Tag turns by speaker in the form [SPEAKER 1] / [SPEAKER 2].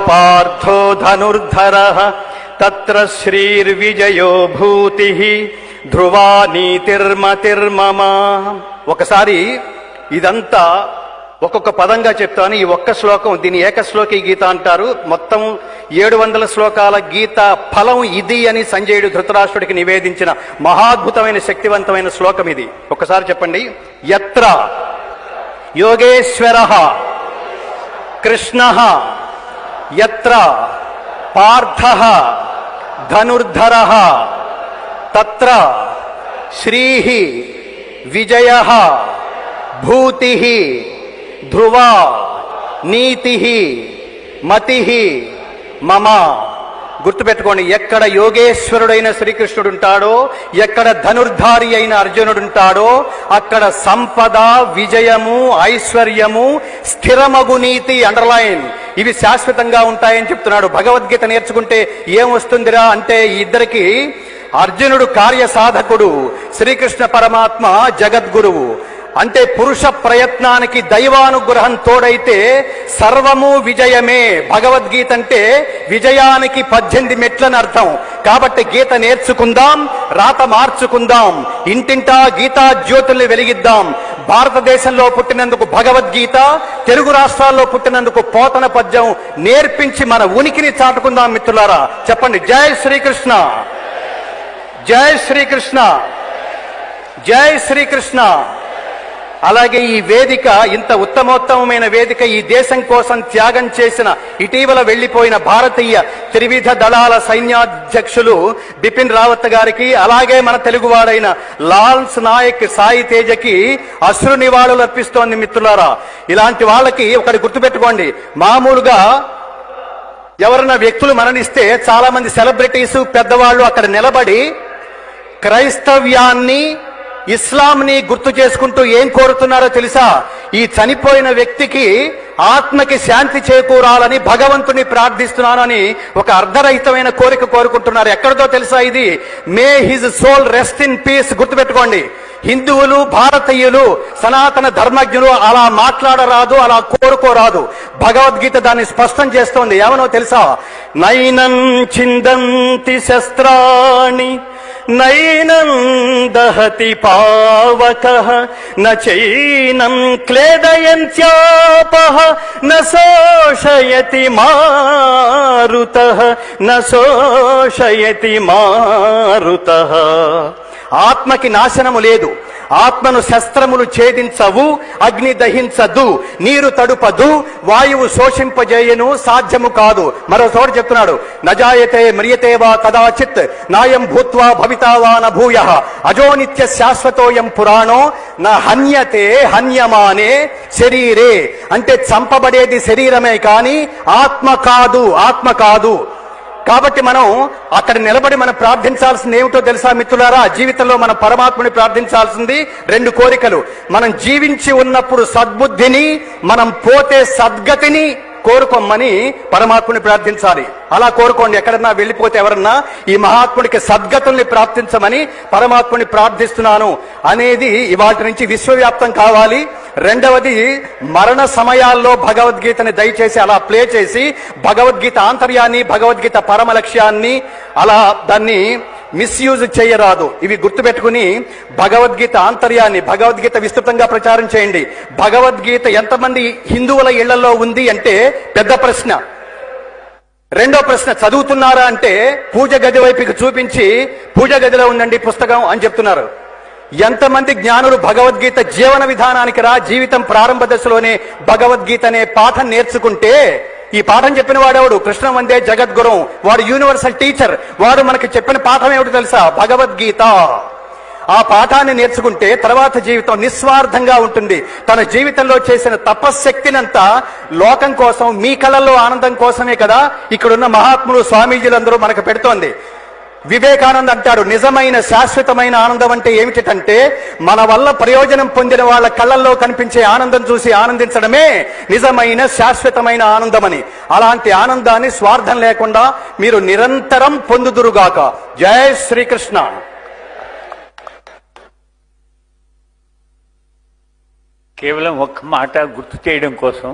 [SPEAKER 1] పార్థో ధనుర్ధరః తత్ర శ్రీర్విజయో భూతిః ధ్రువా నీతిర్మతిర్మమ. ఒకసారి ఇదంతా ఒక్కొక్క పదంగా చెప్తాను. ఈ ఒక్క శ్లోకం, దీని ఏకశ్లోకి గీత అంటారు. మొత్తం 700 శ్లోకాల గీత ఫలం ఇది అని సంజయుడు ధృతరాష్ట్రుడికి నివేదించిన మహాద్భుతమైన శక్తివంతమైన శ్లోకం ఇది. ఒకసారి చెప్పండి. యత్ర యోగేశ్వరః కృష్ణః యత్ర పార్థః ధనుర్ధరః తత్ర శ్రీః విజయః భూతిః ధ్రువా నీతిః మతిః మమ. గుర్తుపెట్టుకోండి, ఎక్కడ యోగేశ్వరుడైన శ్రీకృష్ణుడు ఉంటాడో, ఎక్కడ ధనుర్ధారి అయిన అర్జునుడుంటాడో అక్కడ సంపద, విజయము, ఐశ్వర్యము, స్థిరమగు నీతి, అండర్లైన్, ఇవి శాశ్వతంగా ఉంటాయని చెప్తున్నాడు. భగవద్గీత నేర్చుకుంటే ఏం వస్తుందిరా అంటే, ఇద్దరికి అర్జునుడు కార్యసాధకుడు, శ్రీకృష్ణ పరమాత్మ జగద్గురువు. అంటే పురుష ప్రయత్నానికి దైవానుగ్రహం తోడైతే సర్వము విజయమే. భగవద్గీత అంటే విజయానికి 18 మెట్లని అర్థం. కాబట్టి గీత నేర్చుకుందాం, రాత మార్చుకుందాం, ఇంటింటా గీతా జ్యోతుల్ని వెలిగిద్దాం. భారతదేశంలో పుట్టినందుకు భగవద్గీత, తెలుగు రాష్ట్రాల్లో పుట్టినందుకు పోతన పద్యం నేర్పించి మన ఉనికిని చాటుకుందాం. మిత్రులారా చెప్పండి, జై శ్రీకృష్ణ, జై శ్రీకృష్ణ, జై శ్రీకృష్ణ. అలాగే ఈ వేదిక, ఇంత ఉత్తమోత్తమైన వేదిక, ఈ దేశం కోసం త్యాగం చేసిన, ఇటీవల వెళ్లిపోయిన భారతీయ త్రివిధ దళాల సైన్యాధ్యక్షులు బిపిన్ రావత్ గారికి, అలాగే మన తెలుగువాడైన లాన్స్ నాయక్ సాయి తేజకి అశ్రు నివాళులు అర్పిస్తోంది. మిత్రులారా, ఇలాంటి వాళ్ళకి ఒకటి గుర్తుపెట్టుకోండి, మామూలుగా ఎవరైనా వ్యక్తులు మరణిస్తే చాలా మంది సెలబ్రిటీసు, పెద్దవాళ్ళు అక్కడ నిలబడి క్రైస్తవ్యాన్ని, ఇస్లాంని గుర్తు చేసుకుంటూ ఏం కోరుతున్నారో తెలుసా? ఈ చనిపోయిన వ్యక్తికి ఆత్మకి శాంతి చేకూరాలని భగవంతుని ప్రార్థిస్తున్నానని ఒక అర్ధరహితమైన కోరిక కోరుకుంటున్నారు. ఎక్కడితో తెలుసా ఇది? May his soul rest in peace. గుర్తుపెట్టుకోండి, హిందువులు, భారతీయులు, సనాతన ధర్మజ్ఞులు అలా మాట్లాడరాదు, అలా కోరుకోరాదు. భగవద్గీత దాన్ని స్పష్టం చేస్తోంది. ఏమనో తెలుసా? నైనం చిందంతి శస్త్రాణి నైనం దహతి పావకః నచైనం క్లేదయంత్యాపః నశోషయతి మారుతః నశోషయతి మారుతః. ఆత్మకి నాశనము లేదు. ఆత్మను శస్త్రములు ఛేదించవు, అగ్ని దహించదు, నీరు తడుపదు, వాయువు శోషింపజేయను, సాధ్యము కాదు. మరో చోట చెప్తున్నాడు, నజాయతే మ్రియతే వా కదాచిత్ నాయం భూత్వా భవితా వా న భూయః అజో నిత్య శాశ్వతోయం పురాణో న హన్యతే హన్యమానే శరీరే. అంటే చంపబడేది శరీరమే కానీ ఆత్మ కాదు, ఆత్మ కాదు. కాబట్టి మనం అక్కడ నిలబడి మనం ప్రార్థించాల్సింది ఏమిటో తెలుసా మిత్రులారా? జీవితంలో మన పరమాత్ముని ప్రార్థించాల్సింది 2 కోరికలు. మనం జీవించి ఉన్నప్పుడు సద్బుద్ధిని, మనం పోతే సద్గతిని కోరుకోమని పరమాత్ముని ప్రార్థించాలి. అలా కోరుకోండి. ఎక్కడన్నా వెళ్ళిపోతే ఎవరన్నా ఈ మహాత్ముడికి సద్గతుల్ని ప్రార్థించమని పరమాత్ముని ప్రార్థిస్తున్నాను అనేది ఇవాటి నుంచి విశ్వవ్యాప్తం కావాలి. రెండవది, మరణ సమయాల్లో భగవద్గీతని దయచేసి అలా ప్లే చేసి భగవద్గీత ఆంతర్యాన్ని, భగవద్గీత పరమ లక్ష్యాన్ని అలా దాన్ని మిస్యూజ్ చేయరాదు. ఇవి గుర్తుపెట్టుకుని భగవద్గీత ఆంతర్యాన్ని, భగవద్గీత విస్తృతంగా ప్రచారం చేయండి. భగవద్గీత ఎంతమంది హిందువుల ఇళ్లలో ఉంది అంటే పెద్ద ప్రశ్న. రెండో ప్రశ్న, చదువుతున్నారా అంటే పూజ గది వైపుకి చూపించి పూజ గదిలో ఉండండి పుస్తకం అని చెప్తున్నారు. ఎంతమంది జ్ఞానులు భగవద్గీత జీవన విధానానికి రా, జీవితం ప్రారంభ దశలోనే భగవద్గీత అనే పాఠం నేర్చుకుంటే, ఈ పాఠం చెప్పిన వాడెవడు? కృష్ణ వందే జగద్గురం. వాడు యూనివర్సల్ టీచర్. వాడు మనకి చెప్పిన పాఠం ఏమిటో తెలుసా? భగవద్గీత. ఆ పాఠాన్ని నేర్చుకుంటే తర్వాత జీవితం నిస్వార్థంగా ఉంటుంది. తన జీవితంలో చేసిన తపశ్శక్తినంతా లోకం కోసం, మీ కళల్లో ఆనందం కోసమే కదా ఇక్కడున్న మహాత్ములు, స్వామీజీలందరూ మనకు పెడుతోంది. వివేకానంద అంటాడు, నిజమైన శాశ్వతమైన ఆనందం అంటే ఏమిటంటే మన వల్ల ప్రయోజనం పొందిన వాళ్ళ కళ్ళల్లో కనిపించే ఆనందం చూసి ఆనందించడమే నిజమైన శాశ్వతమైన ఆనందమని. అలాంటి ఆనందాన్ని స్వార్థం లేకుండా మీరు నిరంతరం పొందుదురుగాక. జై శ్రీకృష్ణ.
[SPEAKER 2] కేవలం ఒక్క మాట గుర్తు చేయడం కోసం